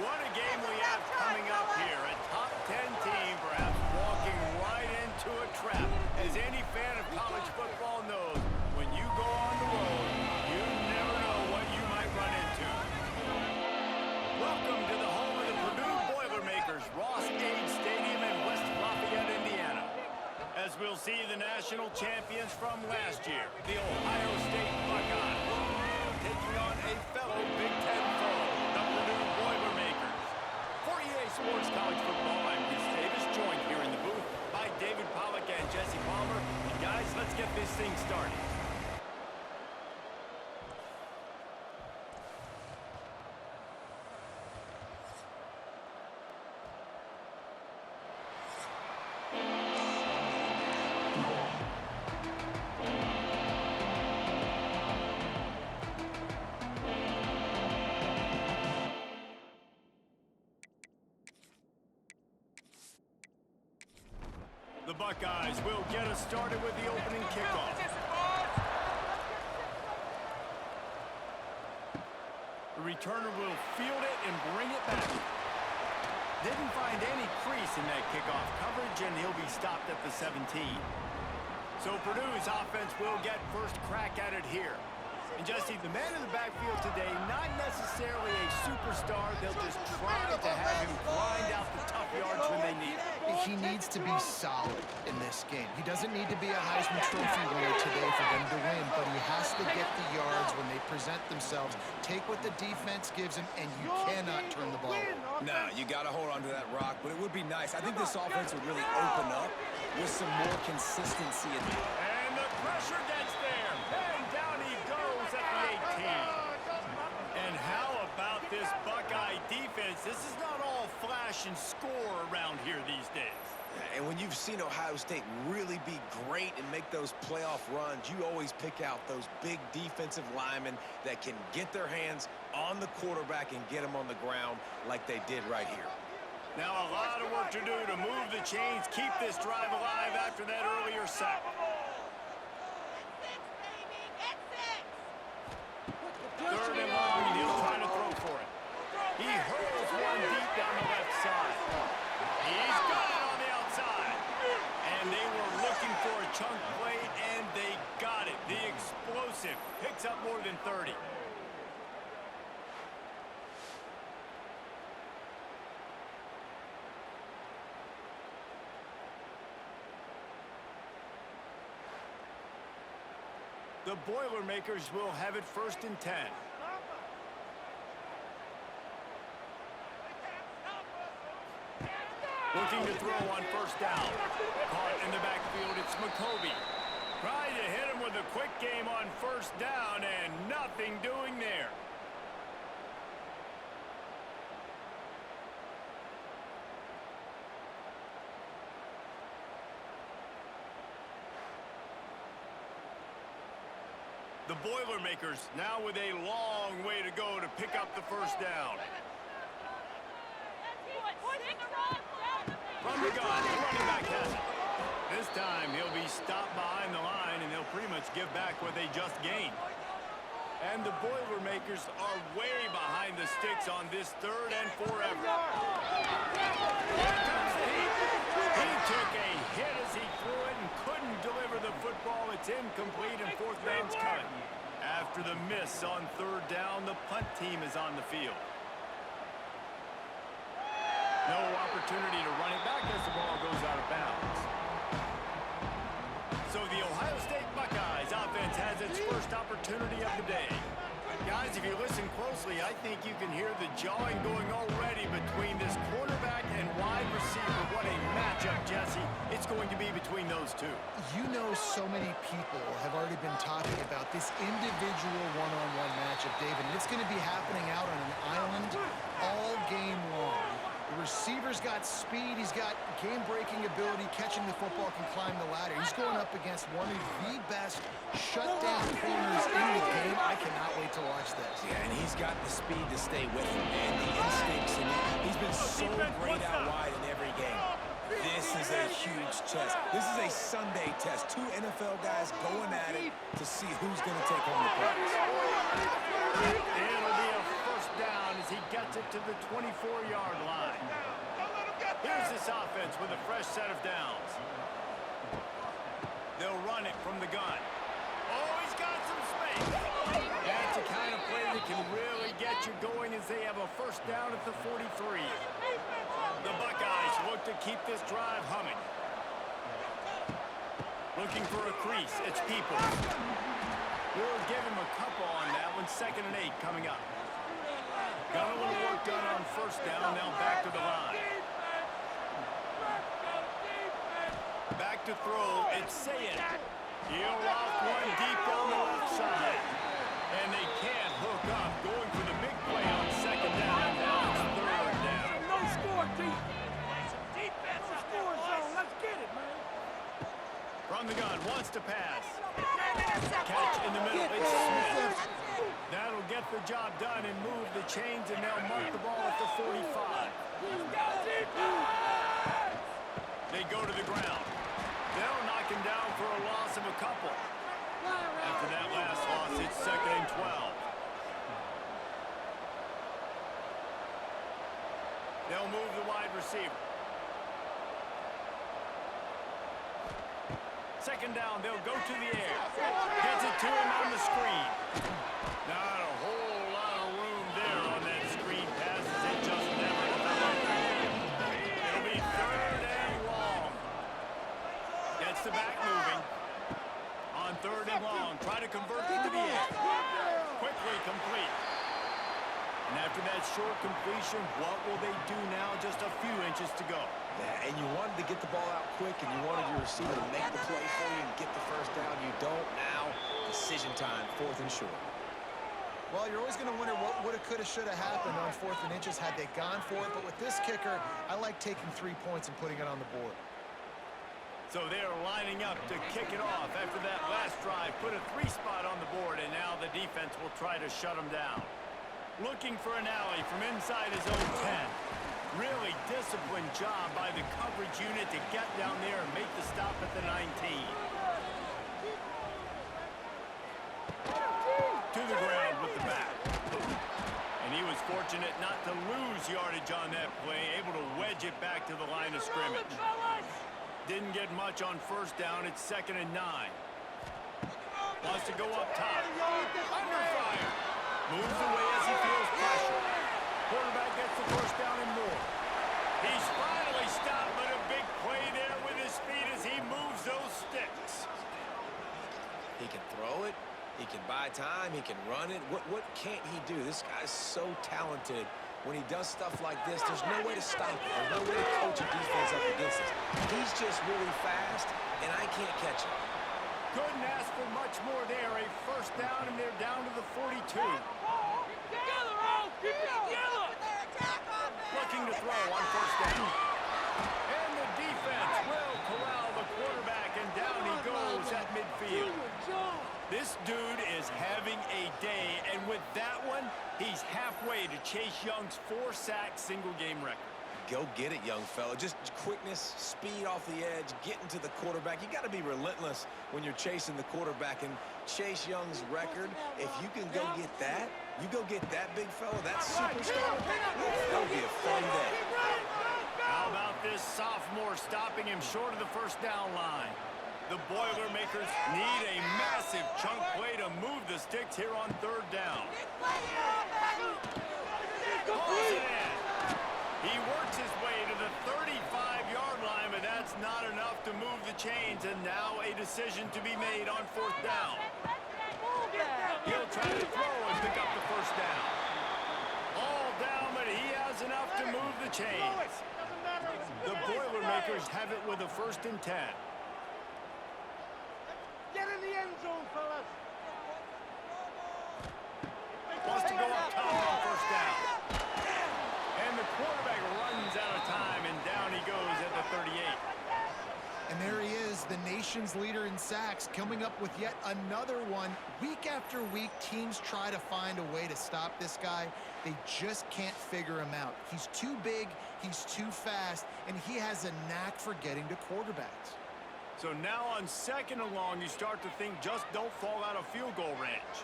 what a game we have coming up here. A top 10 team perhaps walking right into a trap. As any fan of college football knows, when you go on the road, you never know what you might run into. Welcome to the home of the Purdue Boilermakers, Ross-Ade Stadium in West Lafayette, Indiana. As we'll see the national champions from last year, the Ohio State Buckeyes, taking on a fellow Big Ten foe, the Purdue Boilermakers. For EA Sports College Football, I'm Reese Davis, joined here in the booth by David Pollack and Jesse Palmer. And guys, let's get this thing started. The Buckeyes will get us started with the opening kickoff. The returner will field it and bring it back. Didn't find any crease in that kickoff coverage, and he'll be stopped at the 17. So Purdue's offense will get first crack at it here. And Jesse, the man in the backfield today, not necessarily a superstar. They'll just try to have him grind out the tough yards when they need it. He needs to be solid in this game. He doesn't need to be a Heisman Trophy winner today for them to win, but he has to get the yards when they present themselves. Take what the defense gives him, and you cannot turn the ball over. No, you got to hold on to that rock, but it would be nice. I think this offense would really open up with some more consistency in it. And the pressure gets there. And down he goes at the 18. And how about this Buckeye defense? This is not all flash and score around here these days. And when you've seen Ohio State really be great and make those playoff runs, you always pick out those big defensive linemen that can get their hands on the quarterback and get him on the ground like they did right here. Now a lot of work to do to move the chains, keep this drive alive after that earlier sack. Third and long, and he'll try to throw for it. He hurls one deep down the left side. He's got it on the outside. And they were looking for a chunk play, and they got it. The explosive picks up more than 30. The Boilermakers will have it first and 10. Looking to throw on first down. Caught in the backfield, it's McCoby. Trying to hit him with a quick game on first down, and nothing doing there. The Boilermakers now with a long way to go to pick up the first down. From the gun, the running back has it. This time he'll be stopped behind the line, and they'll pretty much give back what they just gained. And the Boilermakers are way behind the sticks on this third and forever. Here comes the heat. He took a hit as he threw it and couldn't deliver the football. It's incomplete, and fourth down's coming. After the miss on third down, the punt team is on the field. No opportunity to run it back as the ball goes out of bounds. So the Ohio State Buckeyes offense has its first opportunity of the day. Guys, if you listen closely, I think you can hear the jawing going already between this quarterback and wide receiver. What a matchup, Jesse. It's going to be between those two. You know, so many people have already been talking about this individual one-on-one matchup, David, and it's going to be happening out on an island all game long. The receiver's got speed, he's got game-breaking ability, catching the football, can climb the ladder. He's going up against one of the best shutdown corners in the game. I cannot wait to watch this. Yeah, and he's got the speed to stay with him and the instincts, and he's been so great out wide in every game. This is a huge test. This is a Sunday test. Two NFL guys going at it to see who's going to take home the prize. It'll be a first down as as he gets it to the 24-yard line. Here's this offense with a fresh set of downs. They'll run it from the gun. Oh, he's got some space. That's the kind of play that can really get you going as they have a first down at the 43. The Buckeyes look to keep this drive humming. Looking for a crease. It's Peoples. We'll give him a couple on that one. 2nd and 8 coming up. Got a little work done on first down. Now back to the line. Back to throw. It's Sayed. He'll loft one deep down the left side. And they can't hook up. Going for the big play on 2nd down. Now it's 3rd down. No score defense. Defense. No score zone. Let's get it, man. From the gun. Wants to pass. Catch in the middle. It's Smith. That'll get the job done and move the chains, and they'll mark the ball at the 45. They go to the ground. They'll knock him down for a loss of a couple. After that last loss, it's 2nd and 12. They'll move the wide receiver. 2nd down, they'll go to the air. Gets it to him on the screen. Not a whole lot of room there on that screen pass as it just never developed. It'll be 3rd and long. Gets the back moving. On 3rd and long, try to convert it to the air. Quickly complete. And after that short completion, what will they do now? Just a few inches to go. Yeah, and you wanted to get the ball out quick, and you wanted your receiver to make the play for you and get the first down. You don't now. Decision time, 4th and short. Well, you're always going to wonder what woulda, coulda, shoulda happened on 4th and inches had they gone for it. But with this kicker, I like taking 3 points and putting it on the board. So they're lining up to kick it off after that last drive. Put a 3 spot on the board, and now the defense will try to shut them down. Looking for an alley from inside his own 10. Really disciplined job by the coverage unit to get down there and make the stop at the 19. To the ground with the back. And he was fortunate not to lose yardage on that play, able to wedge it back to the line of scrimmage. Didn't get much on first down. It's 2nd and 9. Wants to go up top. Under fire. Moves away as he feels pressure. Quarterback gets the first down and more. He's finally stopped, but a big play there with his feet as he moves those sticks. He can throw it. He can buy time. He can run it. What can't he do? This guy's so talented. When he does stuff like this, there's no way to stop it. There's no way to coach a defense up against this. He's just really fast, and I can't catch him. Couldn't ask for much more there. A first down, and they're down to the 42. Looking to throw on first down. And the defense will corral the quarterback, and down he goes at midfield. This dude is having a day, and with that one, he's halfway to Chase Young's 4-sack single-game record. Go get it, young fella. Just quickness, speed off the edge, getting to the quarterback. You got to be relentless when you're chasing the quarterback. And Chase Young's record, if you can go get that, you go get that big fella, that superstar, that'll be a fun day. How about this sophomore stopping him short of the first down line? The Boilermakers need a massive chunk play to move the sticks here on 3rd down. Pulls it in. He works his way to the 35-yard line, but that's not enough to move the chains, and now a decision to be made on 4th down. He'll try to throw and pick up the first down. All down, but he has enough to move the chains. The Boilermakers have it with a 1st and 10. Get in the end zone, fellas. Wants to go up top on first down. And the quarterback runs out of time, and down he goes at the 38. And there he is, the nation's leader in sacks, coming up with yet another one. Week after week, teams try to find a way to stop this guy. They just can't figure him out. He's too big, he's too fast, and he has a knack for getting to quarterbacks. So now on 2nd and long, you start to think just don't fall out of field goal range.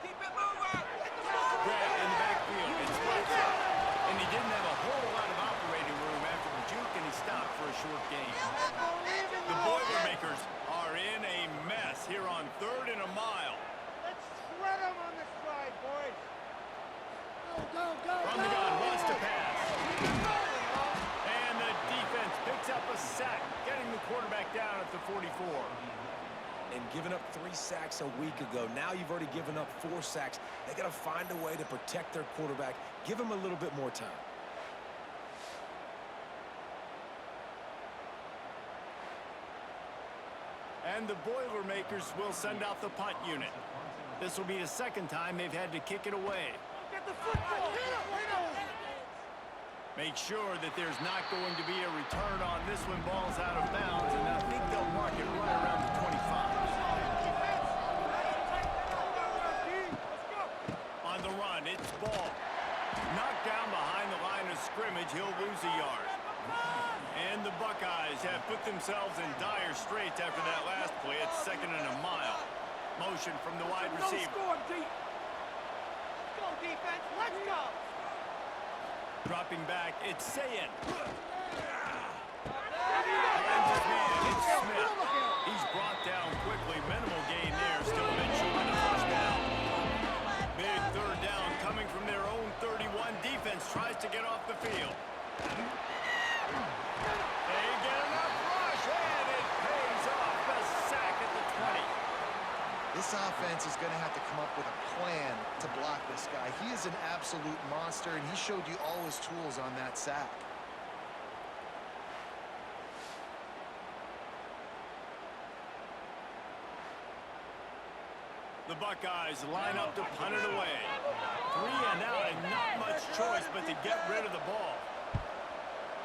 Keep it moving. Grant short gain. The Boilermakers are in a mess here on 3rd and a mile. Let's shred them on this drive, boys. Go, From the gun, wants to pass. And the defense picks up a sack, getting the quarterback down at the 44. And giving up 3 sacks a week ago. Now you've already given up 4 sacks. They got to find a way to protect their quarterback. Give him a little bit more time. And the Boilermakers will send out the punt unit. This will be the 2nd time they've had to kick it away. Get the football. Make sure that there's not going to be a return on this when ball's out of bounds, and I think they'll mark it right around the 25. On the run, it's Ball. Knocked down behind the line of scrimmage, he'll lose a yard. And the Buckeyes have put themselves in dire straits after that last play. It's 2nd and a mile. Motion from the wide receiver. Score, D. Let's go, defense. Let's go. Dropping back, it's Sayin. Finds his man, it's Smith. He's brought down quickly. Minimal gain there, still eventually on the first down. Big 3rd down coming from their own 31. Defense tries to get off the field. They get enough rush, and it pays off. The sack at the 20. This offense is going to have to come up with a plan to block this guy. He is an absolute monster, and he showed you all his tools on that sack. The Buckeyes line up to punt it away. 3 and out, and not much choice but to get rid of the ball.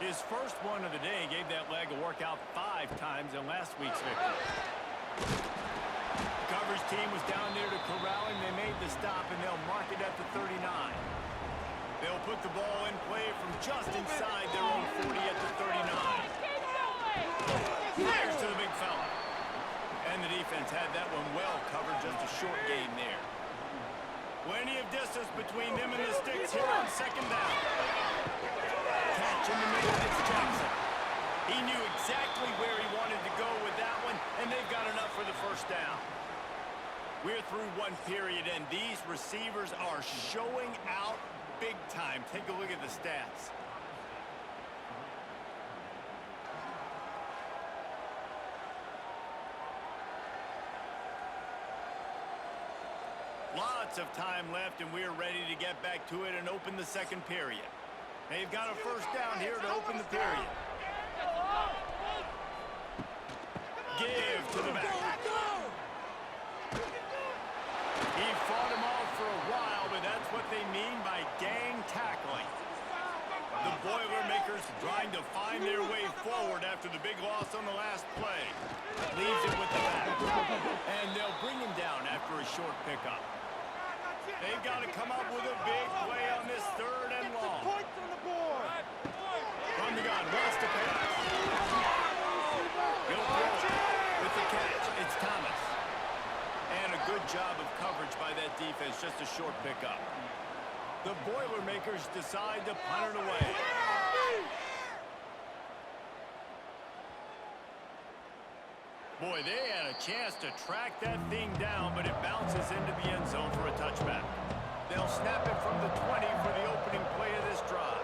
His first one of the day gave that leg a workout 5 times in last week's victory. The coverage team was down there to corral him. They made the stop, and they'll mark it at the 39. They'll put the ball in play from just inside their own 40 at the 39. Fires to the big fella. And the defense had that one well covered, just a short gain there. Plenty of distance between them and the sticks here on 2nd down. Catch in the middle, it's Jackson. He knew exactly where he wanted to go with that one, and they've got enough for the first down. We're through one period, and these receivers are showing out big time. Take a look at the stats. Lots of time left, and we're ready to get back to it and open the 2nd period. They've got a first down here to open the period. Give to the back. He fought him off for a while, but that's what they mean by gang tackling. The Boilermakers trying to find their way forward after the big loss on the last play. Leaves it with the back. And they'll bring him down after a short pickup. They've got to come up with a big play on this 3rd and long. Points on the board. From the gun, wants to pass. He'll throw it with the catch. It's Thomas. And a good job of coverage by that defense, just a short pickup. The Boilermakers decide to punt it away. Boy, they had a chance to track that thing down, but it bounces into the end zone for a touchback. They'll snap it from the 20 for the opening play of this drive.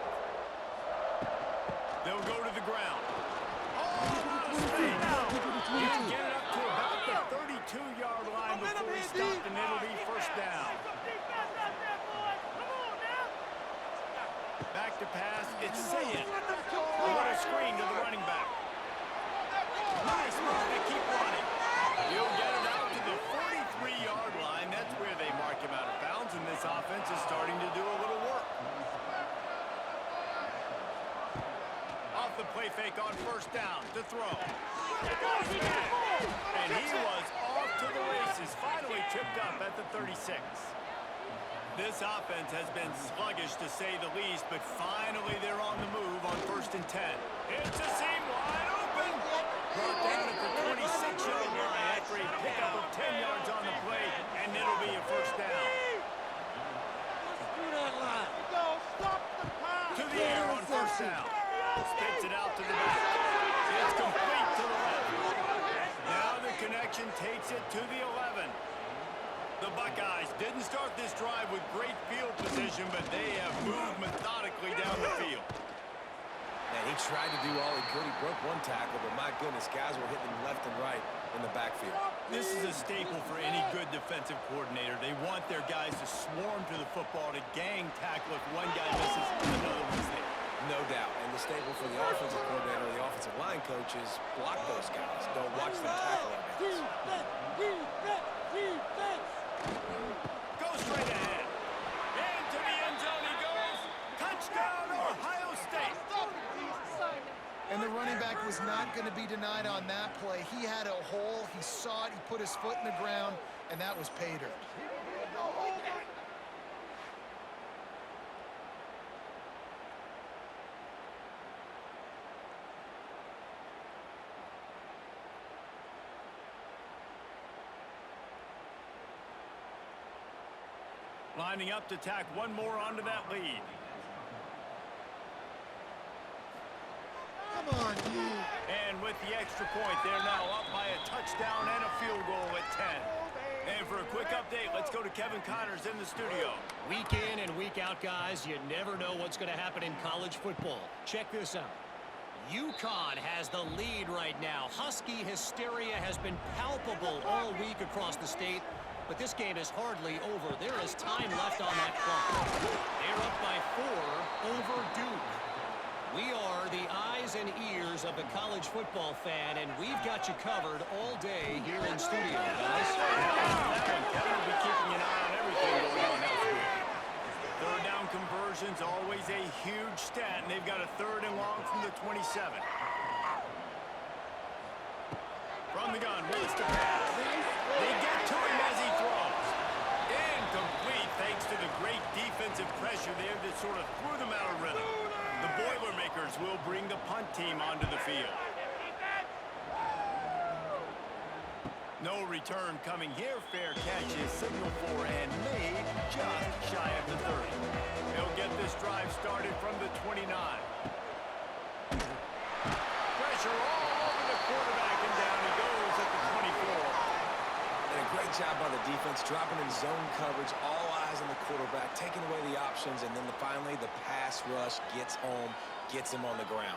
They'll go to the ground. Oh, he'll get it up to about the 32-yard line before he stopped, and it'll be first down. Back to pass, it's Sayin. What a screen to the running back. Nice move, they keep running. He'll get it out to the 43-yard line. That's where they mark him out of bounds, and this offense is starting to do a little work. Off the play fake on first down to throw. And he was off to the races, finally tripped up at the 36. This offense has been sluggish, to say the least, but finally they're on the move on 1st and 10. It's a seam wide open. Brought down at the 26-yard line after a pickup of 10 yards on the play, and it'll be a first down. To the air on first down. Spits it out to the back. takes it to the 11. The Buckeyes didn't start this drive with great field position, but they have moved methodically down the field. And he tried to do all he could. He broke one tackle, but my goodness, guys were hitting him left and right in the backfield. This is a staple for any good defensive coordinator. They want their guys to swarm to the football, to gang tackle. If one guy misses, another one's there. No doubt. And the staple for the offensive coordinator or the offensive line coaches, block those guys. Don't watch them tackle our guys. Go straight ahead. Into the end zone he goes. Touchdown, Ohio State. And the running back was not going to be denied on that play. He had a hole. He saw it. He put his foot in the ground, and that was pay dirt. Lining up to tack one more onto that lead. Come on, dude. And with the extra point, they're now up by a touchdown and a field goal at 10. And for a quick update, let's go to Kevin Connors in the studio. Week in and week out, guys, you never know what's going to happen in college football. Check this out. UConn has the lead right now. Husky hysteria has been palpable all week across the state. But this game is hardly over. There is time left on that clock. They're up by 4 over Duke. We are the eyes and ears of the college football fan, and we've got you covered all day here in studio, guys. Kevin will be keeping an eye on everything going on elsewhere. Third down conversions, always a huge stat, and they've got a 3rd and long from the 27. From the gun, Willis to pass. They get to him as he throws. Incomplete thanks to the great defensive pressure there that sort of threw them out of rhythm. The Boilermakers will bring the punt team onto the field. No return coming here. Fair catch is signaled for and made just shy of the 30. They'll get this drive started from the 29. Pressure all over the quarterback, and down he goes at the 24. And a great job by the defense, dropping in zone coverage, all eyes on the quarterback, taking away the options, and then finally the pass rush gets home, gets him on the ground.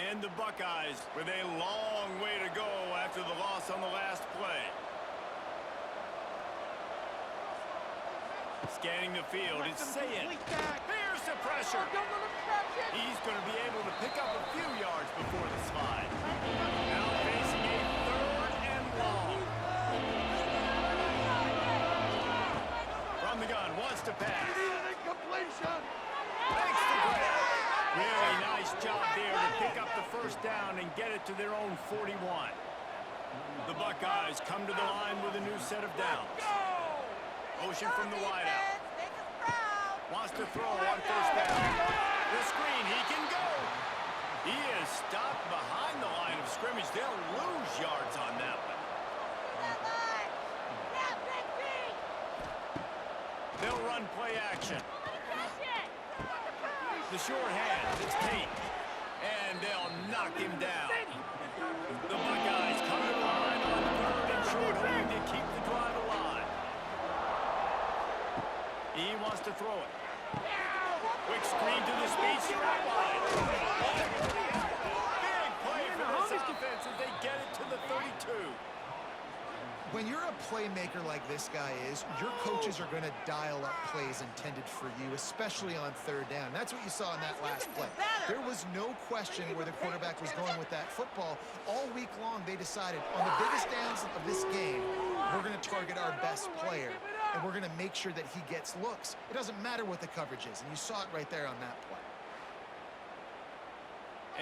And the Buckeyes with a long way to go after the loss on the last play. Scanning the field, it's Sayed. Here's the pressure. He's going to be able to pick up a few yards before the slide. Now facing a 3rd and long. From the gun, wants to pass. Makes the grab. Really nice job there to pick up the 1st down and get it to their own 41. The Buckeyes come to the line with a new set of downs. Motion from the wideout. Wants to throw on 1st down. The screen, he can go. He is stopped behind the line of scrimmage. They'll lose yards on that one. They'll run play action. The short hand, it's Tate. And they'll knock him down. The Buckeyes come to the line on 3rd and short, hoping to keep the drive alive. He wants to throw it. Quick screen to the speedster out wide. Big play for this offense as they get it to the 32. When you're a playmaker like this guy is, your coaches are going to dial up plays intended for you, especially on 3rd down. That's what you saw in that last play. There was no question where the quarterback was going with that football. All week long, they decided on the biggest downs of this game, we're going to target our best player, and we're going to make sure that he gets looks. It doesn't matter what the coverage is, and you saw it right there on that play.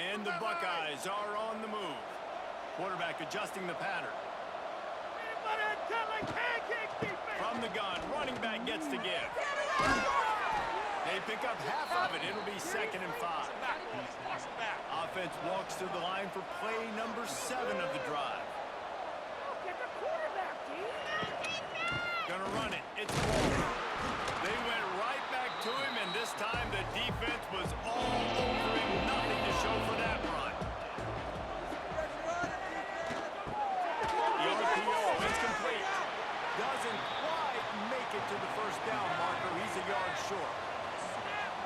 And the Buckeyes are on the move. Quarterback adjusting the pattern. From the gun, running back gets to give. They pick up half of it. It'll be 2nd and 5. Offense walks to the line for play number 7 of the drive. Gonna run it. It's Ball. They went right back to him, and this time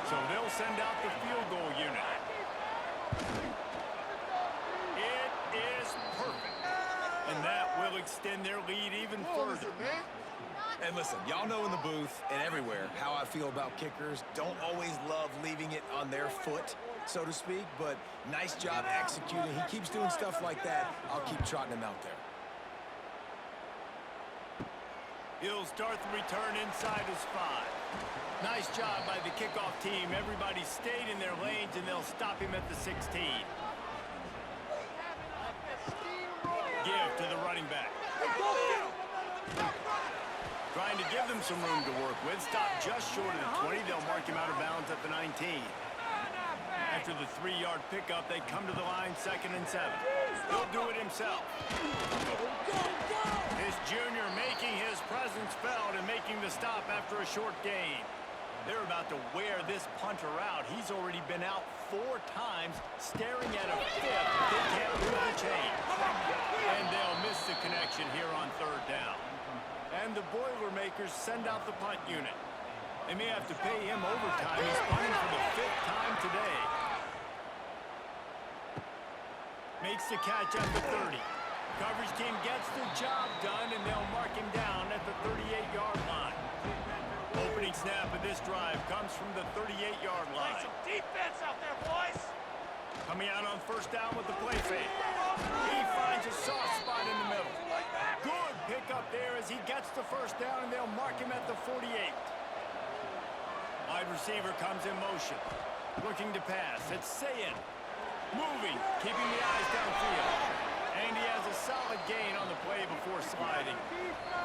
So they'll send out the field goal unit. It is perfect. And that will extend their lead even further. And listen, y'all know in the booth and everywhere how I feel about kickers. Don't always love leaving it on their foot, so to speak, but nice job executing. He keeps doing stuff like that. I'll keep trotting him out there. He'll start the return inside his 5. Nice job by the kickoff team. Everybody stayed in their lanes, and they'll stop him at the 16. Give to the running back. Trying to give them some room to work with. Stop just short of the 20. They'll mark him out of bounds at the 19. After the 3-yard pickup, they come to the line 2nd and 7. He'll do it himself. This junior making his presence felt and making the stop after a short gain. They're about to wear this punter out. He's already been out 4 times, staring at a 5th. They can't move the chain. And they'll miss the connection here on 3rd down. And the Boilermakers send out the punt unit. They may have to pay him overtime. He's punting for the 5th time today. Makes the catch at the 30. Coverage team gets the job done, and they'll mark him down at the 38-yard line. Opening snap of this drive comes from the 38-yard line. Some defense out there, boys. Coming out on 1st down with the play fake. He finds a soft spot in the middle. Good pickup there as he gets the 1st down, and they'll mark him at the 48. Wide receiver comes in motion. Looking to pass. It's Sayin. Moving, keeping the eyes downfield. And he has a solid gain on the play before sliding.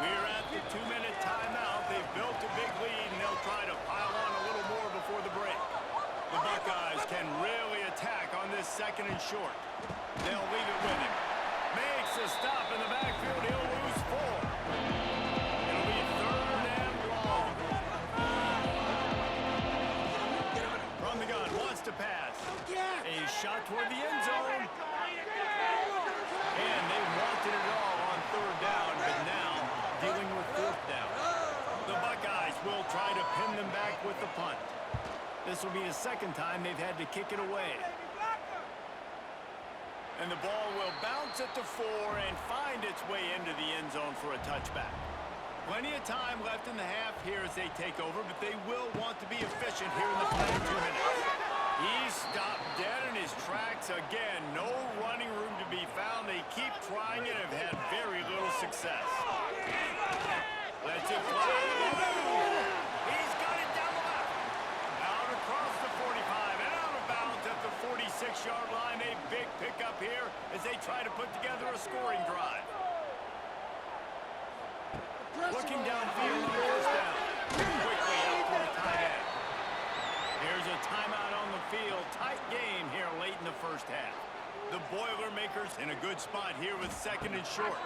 We're at the 2-minute timeout. They've built a big lead, and they'll try to pile on a little more before the break. The Buckeyes can really attack on this 2nd and short. They'll leave it with him. Makes a stop in the backfield. He'll lose 4. It'll be 3rd and long. From the gun, wants to pass. A shot toward the end zone. And they wanted it all on 3rd down, but now dealing with 4th down. The Buckeyes will try to pin them back with the punt. This will be the 2nd time they've had to kick it away. And the ball will bounce at the 4 and find its way into the end zone for a touchback. Plenty of time left in the half here as they take over, but they will want to be efficient here in the final 2 minutes. He's stopped dead in his tracks again. No running room to be found. They keep trying it and have had very little success. Let's it fly. He's got it down the left. Out across the 45 and out of bounds at the 46-yard line. A big pickup here as they try to put together a scoring drive. Looking downfield on 1st down. Quickly out to the tight end. Here's a timeout on the field. Tight game here late in the 1st half. The Boilermakers in a good spot here with 2nd and short.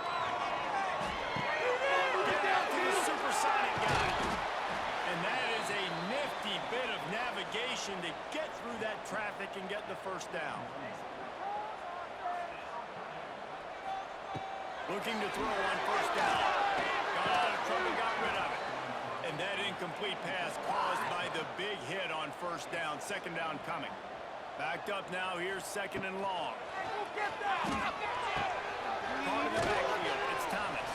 Get out to the supersonic guy. And that is a nifty bit of navigation to get through that traffic and get the 1st down. Looking to throw on 1st down. Got out of trouble, got rid of it. And that incomplete pass caused by the big hit on 1st down. 2nd down coming. Backed up now. Here's 2nd and long. Caught in the backfield. It's Thomas.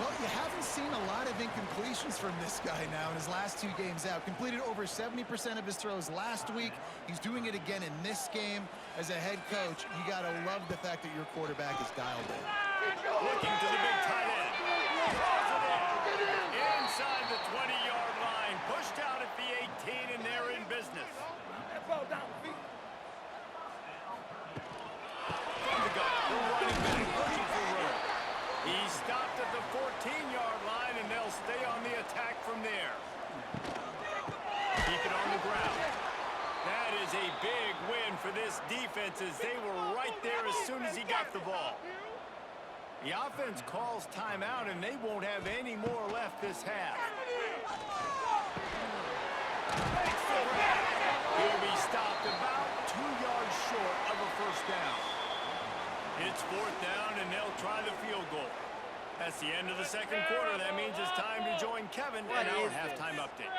Well, you haven't seen a lot of incompletions from this guy now in his last 2 games out. Completed over 70% of his throws last week. He's doing it again in this game. As a head coach, you got to love the fact that your quarterback is dialed in. Looking to the big tight end. Inside the 20-yard line. Pushed out at the 18, and they're in business. From the gun, the running back looking for room. He's stopped at the 14-yard line, and they'll stay on the attack from there. Keep it on the ground. That is a big win for this defense as they were right there as soon as he got the ball. The offense calls timeout, and they won't have any more left this half. He'll be stopped about 2 yards short of a 1st down. It's 4th down, and they'll try the field goal. That's the end of the 2nd quarter. That means it's time to join Kevin in our halftime update.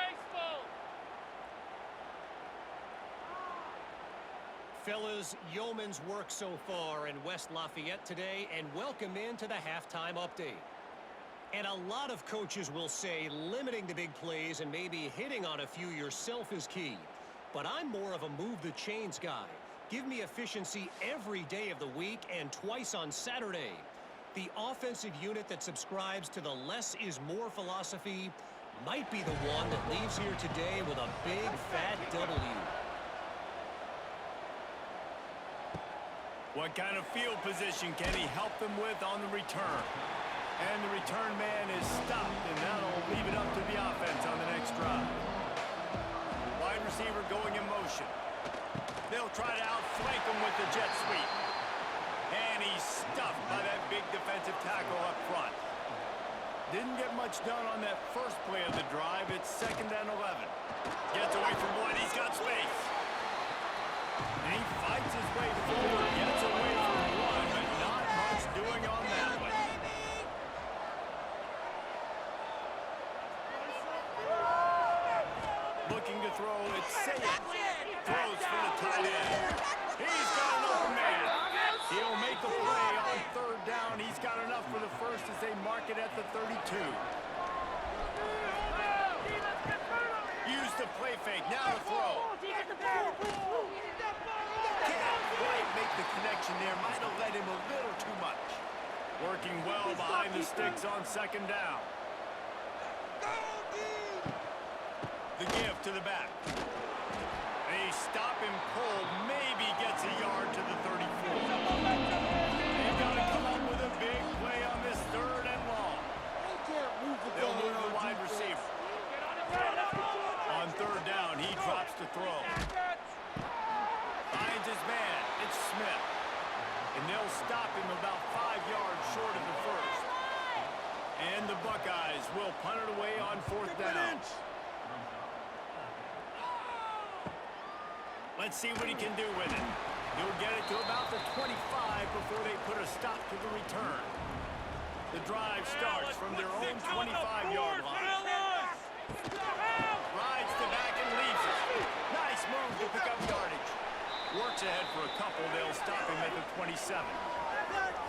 Fellas, yeoman's work so far in West Lafayette today, and welcome into the halftime update. And a lot of coaches will say limiting the big plays and maybe hitting on a few yourself is key. But I'm more of a move the chains guy. Give me efficiency every day of the week and twice on Saturday. The offensive unit that subscribes to the less is more philosophy might be the one that leaves here today with a big fat W. What kind of field position can he help them with on the return? And the return man is stopped, and that'll leave it up to the offense on the next drive. Wide receiver going in motion. They'll try to outflank him with the jet sweep. And he's stuffed by that big defensive tackle up front. Didn't get much done on that first play of the drive. It's 2nd and 11. Gets away from one. He's got space. And he fights his way forward. Gets away from one, but not much doing on that one. Looking to throw. It's safe. Throws for the tight end. He's got an open man. He'll make a play on 3rd down. He's got enough for the first as they mark it at the 32. Use the play fake. Now the throw. Can't quite make the connection there. Might have led him a little too much. Working well behind the sticks on 2nd down. The give to the back. A stop and pull, maybe gets a yard to the 34. They've got to come up with a big play on this 3rd and long. They'll move the wide receiver. On 3rd down, he drops to throw. Finds his man. It's Smith. And they'll stop him about 5 yards short of the first. And the Buckeyes will punt it away on 4th down. Let's see what he can do with it. He'll get it to about the 25 before they put a stop to the return. The drive starts from their own 25-yard line. Rides the back and leaves it. Nice move to pick up yardage. Works ahead for a couple. They'll stop him at the 27.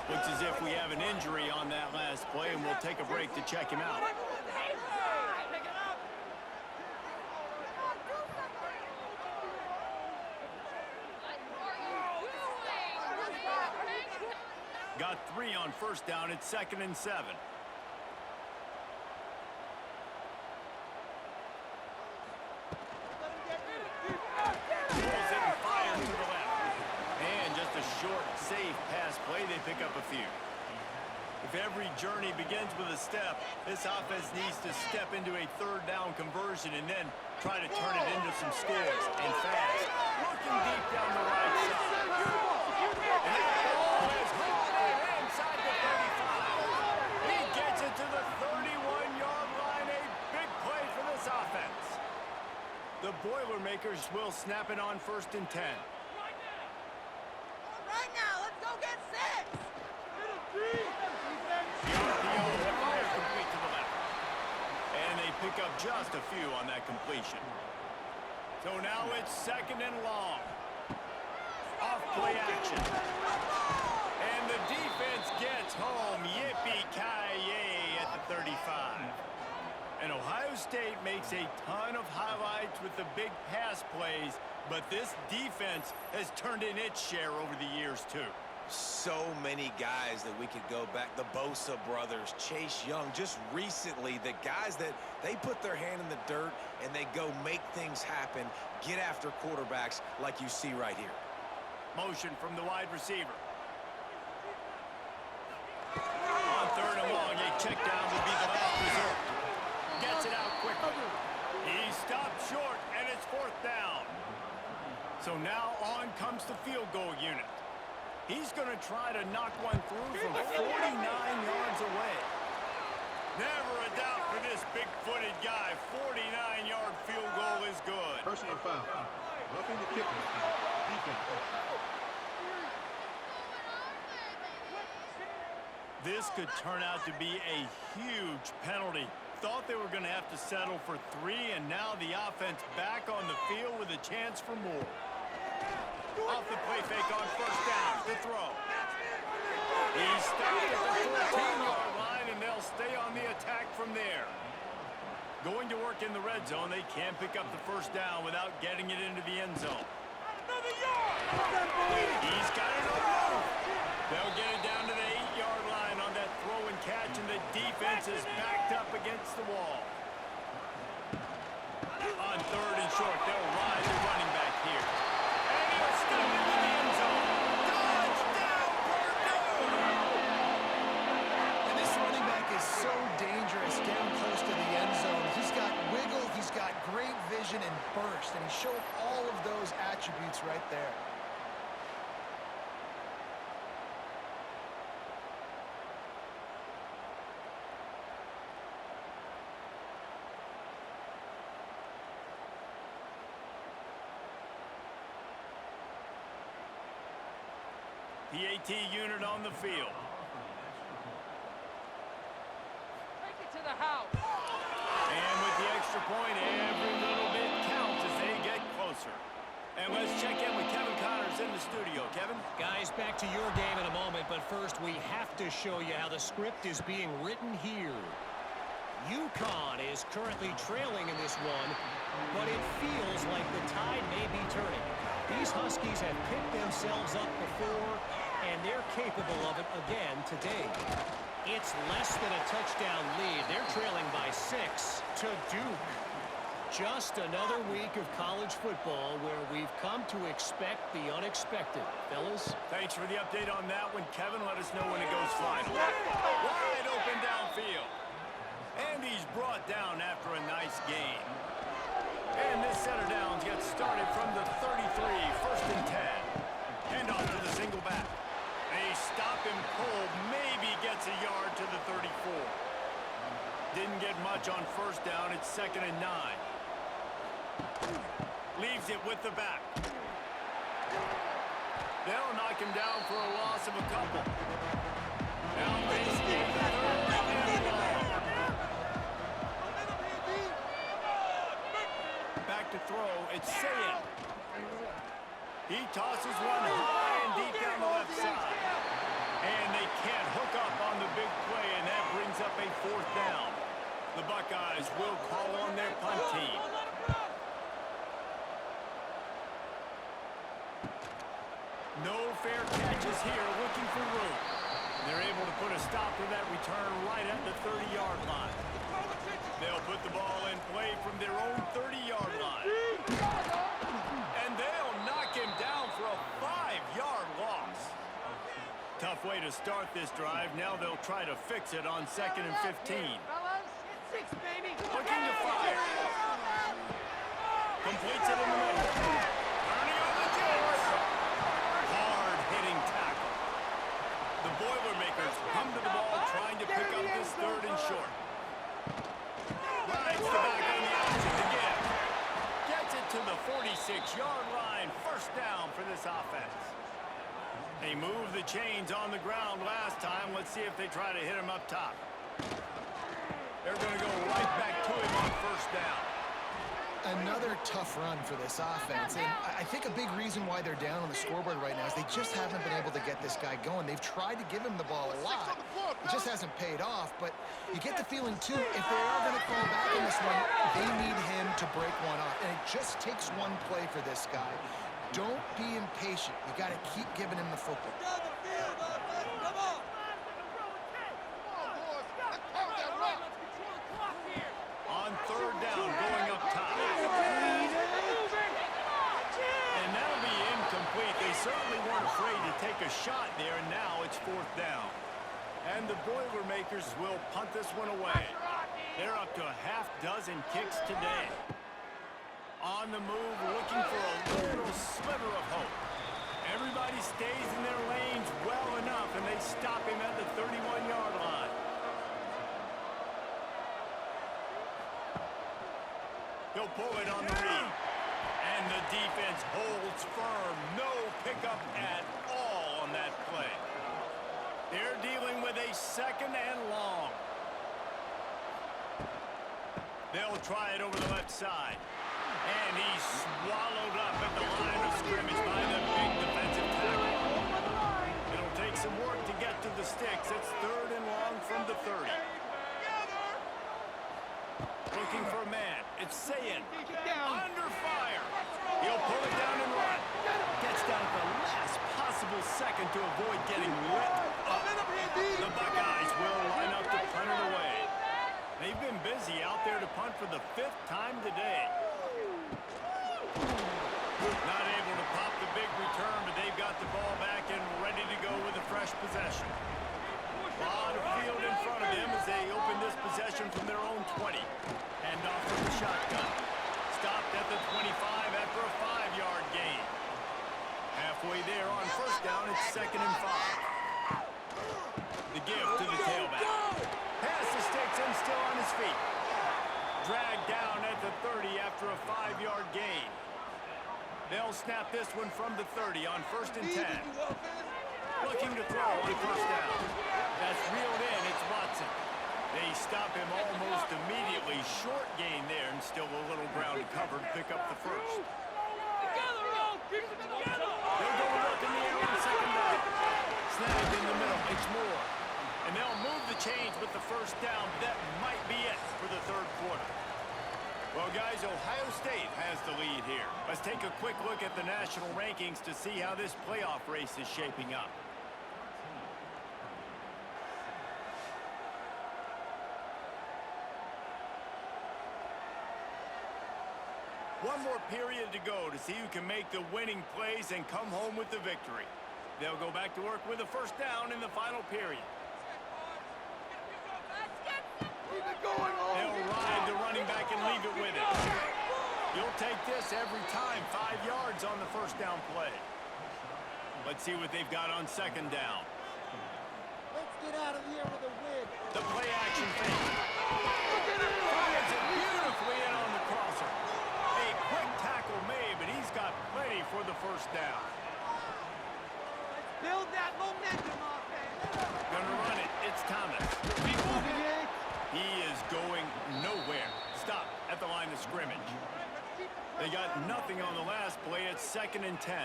Looks as if we have an injury on that last play, and we'll take a break to check him out. Got 3 on 1st down. It's 2nd and 7. Pulls it and fires to the left. And just a short, safe pass play. They pick up a few. If every journey begins with a step, this offense needs to step into a 3rd down conversion and then try to turn it into some scores and fast. Looking deep down the right side. And that ball is hauled in inside the 35. He gets it to the 31-yard line. A big play for this offense. The Boilermakers will snap it on 1st and 10. Right now, let's go get 6. The RPO fires complete to the left. And they pick up just a few on that completion. So now it's 2nd and long. Off play action. And the defense gets home. Yippee-ki-yay at the 35. And Ohio State makes a ton of highlights with the big pass plays, but this defense has turned in its share over the years, too. So many guys that we could go back. The Bosa brothers, Chase Young, just recently, the guys that they put their hand in the dirt and they go make things happen, get after quarterbacks like you see right here. Motion from the wide receiver. On 3rd and long, a check down would be the last resort. Gets it out quickly. He stopped short, and it's 4th down. So now on comes the field goal unit. He's going to try to knock one through from 49 yards away. Never a doubt for this big-footed guy. 49-yard field goal is good. Personal foul. Roughing the kicker. Defense. This could turn out to be a huge penalty. Thought they were going to have to settle for 3, and now the offense back on the field with a chance for more. Off the play fake on first down to throw. He's stopped at the 14-yard line, and they'll stay on the attack from there. Going to work in the red zone, they can't pick up the first down without getting it into the end zone. He's got it on the move. They'll get it down to the 8-yard line on that throw and catch, and the defense is backed up against the wall. On third and short, they'll ride the running back here. And he'll stop it in the end zone. Touchdown, Purdue! And this running back is so dangerous down close to the end zone. He's got wiggle, he's got great vision and burst, and he showed all of those attributes right there. PAT unit on the field. Take it to the house. And with the extra point, every little bit counts as they get closer. And let's check in with Kevin Connors in the studio. Kevin? Guys, back to your game in a moment, but first we have to show you how the script is being written here. UConn is currently trailing in this one, but it feels like the tide may be turning. These Huskies have picked themselves up before, and they're capable of it again today. It's less than a touchdown lead. They're trailing by 6 to Duke. Just another week of college football where we've come to expect the unexpected. Fellas? Thanks for the update on that one, Kevin. Let us know when it goes final. Wide open downfield. And he's brought down after a nice gain. And this center downs gets started from the 33, first and 10. And off to the single back. They stop him cold, maybe gets a yard to the 34. Didn't get much on first down, it's second and 9. Leaves it with the back. They'll knock him down for a loss of a couple. Now facing the third and long. Back to throw, it's Sayin. He tosses one high and deep down the left side. And they can't hook up on the big play, and that brings up a fourth down. The Buckeyes will call on their punt team. No fair catches here, looking for room. They're able to put a stop to that return right at the 30-yard line. They'll put the ball in play from their own 30-yard line. And they'll knock him down for a 5-yard loss. Tough way to start this drive. Now they'll try to fix it on second and 15. Looking to fire. Completes it in the middle. Turning on the jets. Hard-hitting tackle. The Boilermakers come to the ball trying to pick up this third and short. Rides the back on the option again. Gets it to the 46-yard line. First down for this offense. They moved the chains on the ground last time. Let's see if they try to hit him up top. They're going to go right back to him on first down. Another tough run for this offense, and I think a big reason why they're down on the scoreboard right now is they just haven't been able to get this guy going. They've tried to give him the ball a lot. It just hasn't paid off, but you get the feeling, too, if they are going to fall back in this one, they need him to break one off, and it just takes one play for this guy. Don't be impatient. You got to keep giving him the football. On third down, going up top. And that'll be incomplete. They certainly weren't afraid to take a shot there, and now it's fourth down. And the Boilermakers will punt this one away. They're up to a half-dozen kicks today. On the move, looking for a little sliver of hope. Everybody stays in their lanes well enough, and they stop him at the 31-yard line. He'll pull it on the read. And the defense holds firm. No pickup at all on that play. They're dealing with a second and long. They'll try it over the left side. And he's swallowed up at the line of scrimmage by the big defensive tackle. It'll take some work to get to the sticks. It's 3rd and long from the 30. Looking for a man. It's Sayin. Under fire. He'll pull it down and run. Gets down at the last possible second to avoid getting ripped up. The Buckeyes will line up to punt it away. They've been busy out there to punt for the 5th time today. Not able to pop the big return, but they've got the ball back and ready to go with a fresh possession. A lot of field in front of them as they open this possession from their own 20. Hand off from the shotgun. Stopped at the 25 after a 5-yard gain. Halfway there on 1st down, it's 2nd and 5. The give to the tailback. Pass the sticks and still on his feet. Dragged down at the 30 after a 5-yard gain. They'll snap this one from the 30 on 1st and 10. Looking to throw on 1st down. That's reeled in. It's Watson. They stop him almost immediately. Short gain there and still a little ground covered. Pick up the 1st. They'll go up in the air on 2nd down. Snagged in the middle. It's Moore. And they'll move the chains with the 1st down. That might be it for the 3rd quarter. Well, guys, Ohio State has the lead here. Let's take a quick look at the national rankings to see how this playoff race is shaping up. One more period to go to see who can make the winning plays and come home with the victory. They'll go back to work with a 1st down in the final period. They'll ride the running back and leave it with it. You'll take this every time. 5 yards on the 1st down play. Let's see what they've got on 2nd down. Let's get out of here with a win. The play action fake. Fires it beautifully in on the crosser. A quick tackle made, but he's got plenty for the 1st down. Let's build that momentum offense. Gonna run it. It's Thomas. He is going nowhere. Stop at the line of scrimmage. They got nothing on the last play. It's 2nd and 10.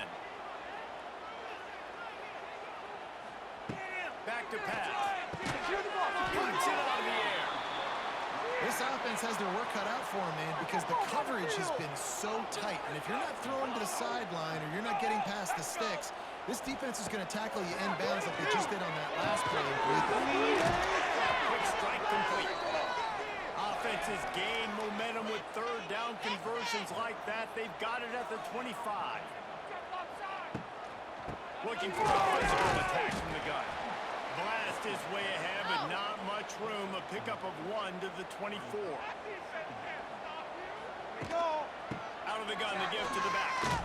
Back to pass. Punch it out of the air. This offense has their work cut out for them, man, because the coverage has been so tight. And if you're not throwing to the sideline or you're not getting past the sticks, this defense is going to tackle you inbounds like they just did on that last play. Quick strike complete. Offenses gain momentum with 3rd down conversions like that. They've got it at the 25. Looking for a physical attack from the gun. Blast his way ahead, but not much room. A pickup of 1 to the 24. Out of the gun, the give to the back.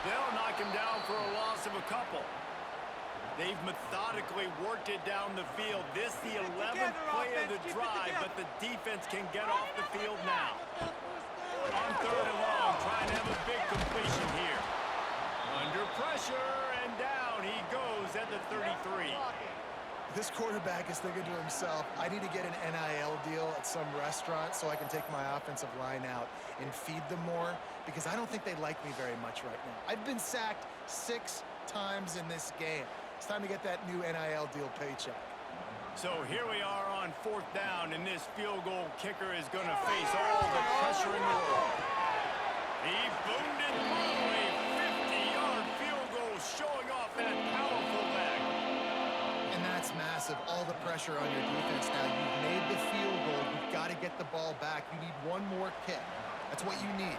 They'll knock him down for a loss of a couple. They've methodically worked it down the field. This the 11th play of the drive, but the defense can get off the field now. On 3rd and long, trying to have a big completion here. Under pressure, and down he goes at the 33. This quarterback is thinking to himself, I need to get an NIL deal at some restaurant so I can take my offensive line out and feed them more, because I don't think they like me very much right now. I've been sacked 6 times in this game. It's time to get that new NIL deal paycheck. So here we are on 4th down, and this field goal kicker is going to face all the pressure in the world. He boomed it through a 50-yard field goal, showing off that powerful leg. And that's massive. All the pressure on your defense now. You've made the field goal. You've got to get the ball back. You need one more kick. That's what you need.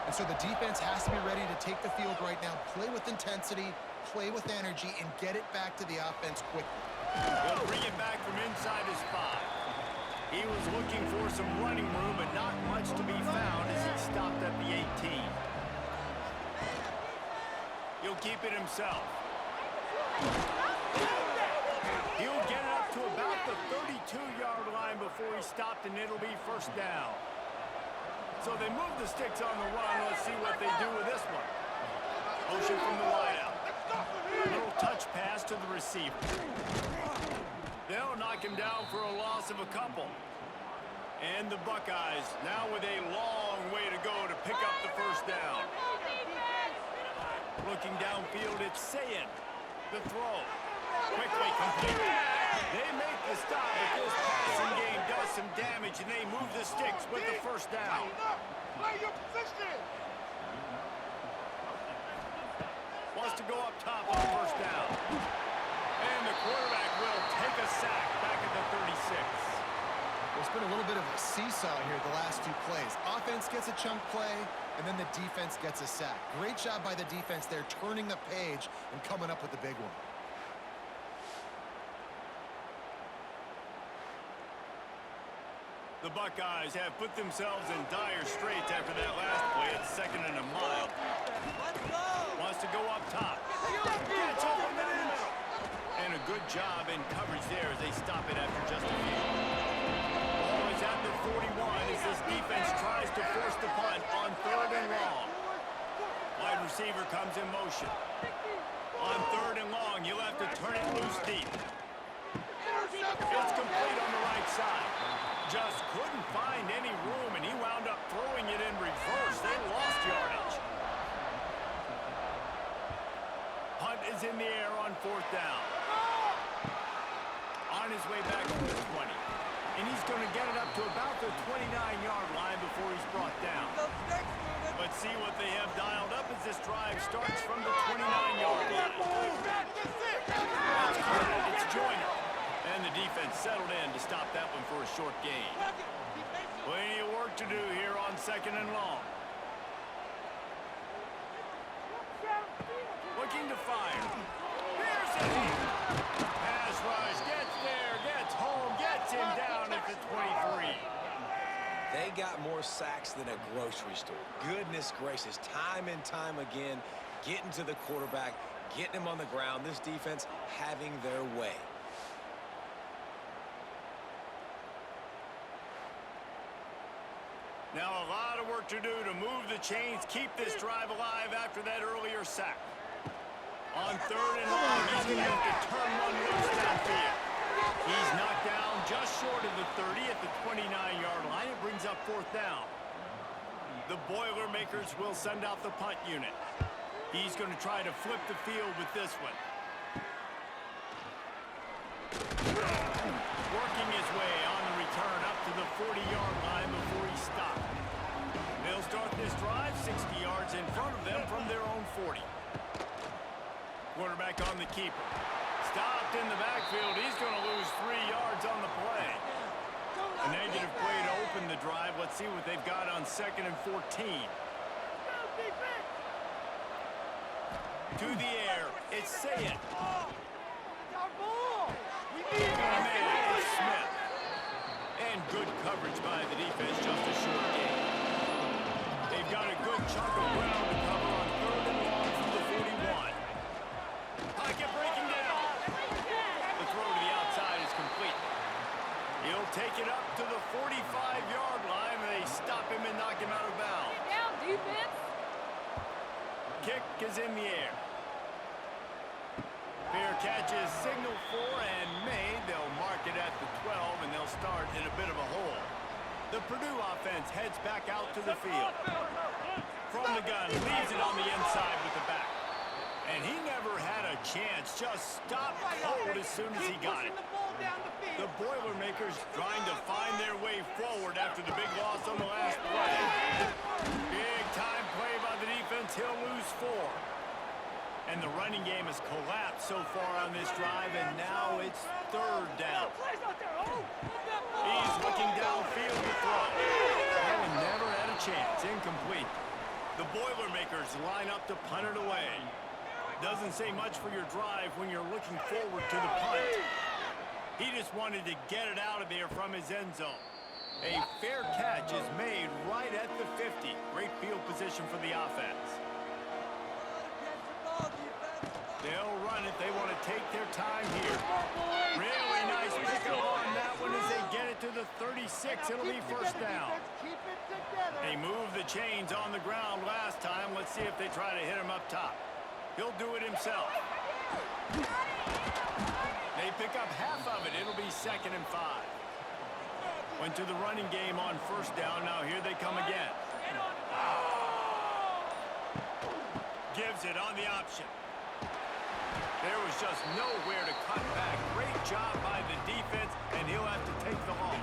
And so the defense has to be ready to take the field right now, play with intensity, play with energy, and get it back to the offense quickly. He'll bring it back from inside his 5. He was looking for some running room, but not much to be found as he stopped at the 18. He'll keep it himself. He'll get it up to about the 32-yard line before he stopped, and it'll be 1st down. So they move the sticks on the run. Let's see what they do with this one. Motion from the wideout. Little touch pass to the receiver. They'll knock him down for a loss of a couple. And the Buckeyes now with a long way to go to Looking downfield, it's Sayin. The throw. Quickly complete. They make the stop, but this passing game does some damage, and they move the sticks with the first down. Play your position. Wants to go up top on first down. And the quarterback will take a sack back at the 36. It's been a little bit of a seesaw here the last two plays. Offense gets a chunk play, and then the defense gets a sack. Great job by the defense there, turning the page and coming up with the big one. The Buckeyes have put themselves in dire straits after that last play. It's 2nd and a mile. Wants to go up top. Gets open in the middle. And a good job in coverage there as they stop it after just a few. Ball is at the 41 as this defense tries to force the punt on 3rd and long. Wide receiver comes in motion. On 3rd and long, you'll have to turn it loose deep. It's complete on the right side. Just couldn't find any room, and he wound up throwing it in reverse. They lost yardage. Punt is in the air on 4th down. On his way back to the 20. And he's going to get it up to about the 29-yard line before he's brought down. But see what they have dialed up as this drive starts from the 29-yard line. It's Joyner. And the defense settled in to stop that one for a short gain. Plenty of work to do here on 2nd and long. Looking to fire. Here's it. Pass rush. Gets there. Gets home. Gets him down at the 23. They got more sacks than a grocery store. Goodness gracious. Time and time again, getting to the quarterback, getting him on the ground. This defense having their way. Now a lot of work to do to move the chains, keep this drive alive after that earlier sack. On 3rd and long, he's going to have to turn one loose downfield. He's knocked down just short of the 30 at the 29-yard line. It brings up 4th down. The Boilermakers will send out the punt unit. He's going to try to flip the field with this one. Working his way on the return up to the 40-yard line before he stopped. They'll start this drive 60 yards in front of them from their own 40. Quarterback on the keeper. Stopped in the backfield. He's going to lose 3 yards on the play. A negative play to open the drive. Let's see what they've got on 2nd and 14. To the air. It's Sayin. It's Smith. And good coverage by the defense. Just a short game. They've got a good chunk of ground to cover on 3rd and long from the 41. Pocket breaking down. The throw to the outside is complete. He'll take it up to the 45-yard line. They stop him and knock him out of bounds. Down, defense. Kick is in the air. Fair catch is signaled for and made. They'll mark it at the 12, and they'll start in a bit of a hole. The Purdue offense heads back out to the field. From the gun, leaves it on the inside with the back. And he never had a chance. Just stopped cold as soon as he got it. The Boilermakers trying to find their way forward after the big loss on the last play. Big time play by the defense. He'll lose 4. And the running game has collapsed so far on this drive, and now it's 3rd down. He's looking downfield to throw. And never had a chance. Incomplete. The Boilermakers line up to punt it away. Doesn't say much for your drive when you're looking forward to the punt. He just wanted to get it out of there from his end zone. A fair catch is made right at the 50. Great field position for the offense. They'll run it. They want to take their time here. Really nice pickup on that one as they get it to the 36. It'll be 1st down. They moved the chains on the ground last time. Let's see if they try to hit him up top. He'll do it himself. They pick up half of it. It'll be 2nd and 5. Went to the running game on 1st down. Now here they come again. gives it on the option. There was just nowhere to cut back. Great job by the defense, and he'll have to take the loss.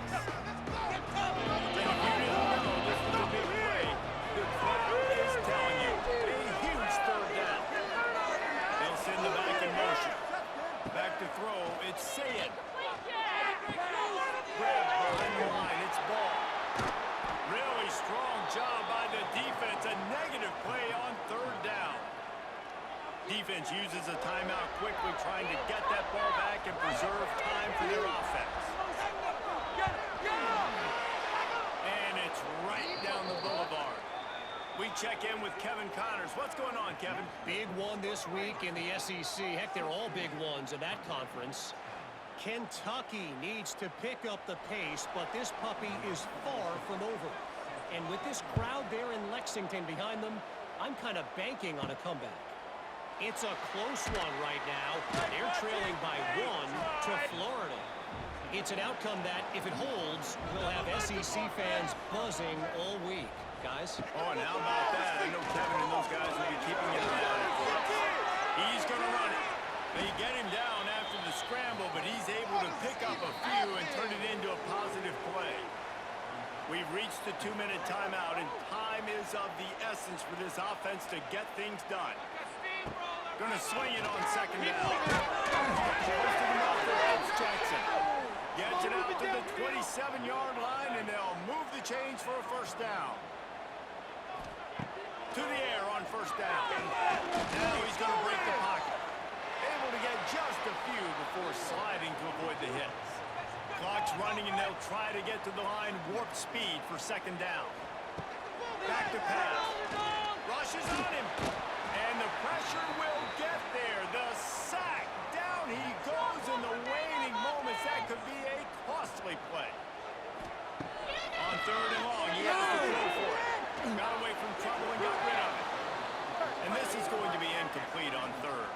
And if you didn't know this was a big play, the crowd is telling you a huge third down. They'll send the back in motion. Back to throw, it's Sayed. Grab behind the line, it's ball. Really strong job by the defense. A negative play on third down. Defense uses a timeout quickly, trying to get that ball back and preserve time for their offense. And it's right down the boulevard. We check in with Kevin Connors. What's going on, Kevin? Big one this week in the SEC. Heck, they're all big ones in that conference. Kentucky needs to pick up the pace, but this puppy is far from over. And with this crowd there in Lexington behind them, I'm kind of banking on a comeback. It's a close one right now. They're trailing by 1 to Florida. It's an outcome that, if it holds, will have SEC fans buzzing all week. Guys? Oh, and how about that? I know Kevin and those guys will be keeping an eye on it for us. He's going to run it. They get him down after the scramble, but he's able to pick up a few and turn it into a positive play. We've reached the 2-minute timeout, and time is of the essence for this offense to get things done. Gonna swing it on second down. Close to the mouth for Edge Jackson. Gets it out to the 27-yard line, and they'll move the chains for a first down. To the air on first down. Now he's gonna break the pocket. Able to get just a few before sliding to avoid the hits. Clock's running, and they'll try to get to the line warp speed for second down. Back to pass. Rushes on him. And the pressure will get there. The sack. Down he goes in the waning moments. That could be a costly play. On third and long, he has to throw for it. Got away from trouble and got rid of it. And this is going to be incomplete on third.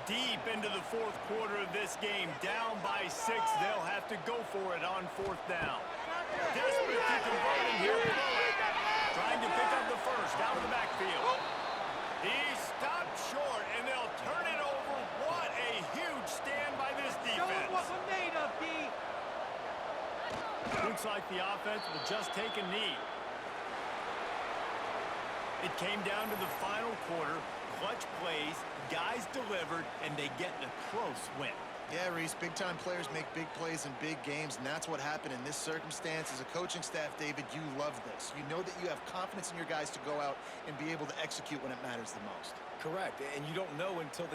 Deep into the fourth quarter of this game, down by 6. They'll have to go for it on fourth down. Desperate to convert him here. Trying to pick up the first out of the backfield. He stopped short, and they'll turn it over. What a huge stand by this defense. Looks like the offense will just take a knee. It came down to the final quarter. Clutch plays, guys delivered, and they get a close win. Yeah, Reese, big-time players make big plays in big games, and that's what happened in this circumstance. As a coaching staff, David, you love this. You know that you have confidence in your guys to go out and be able to execute when it matters the most. Correct, and you don't know until the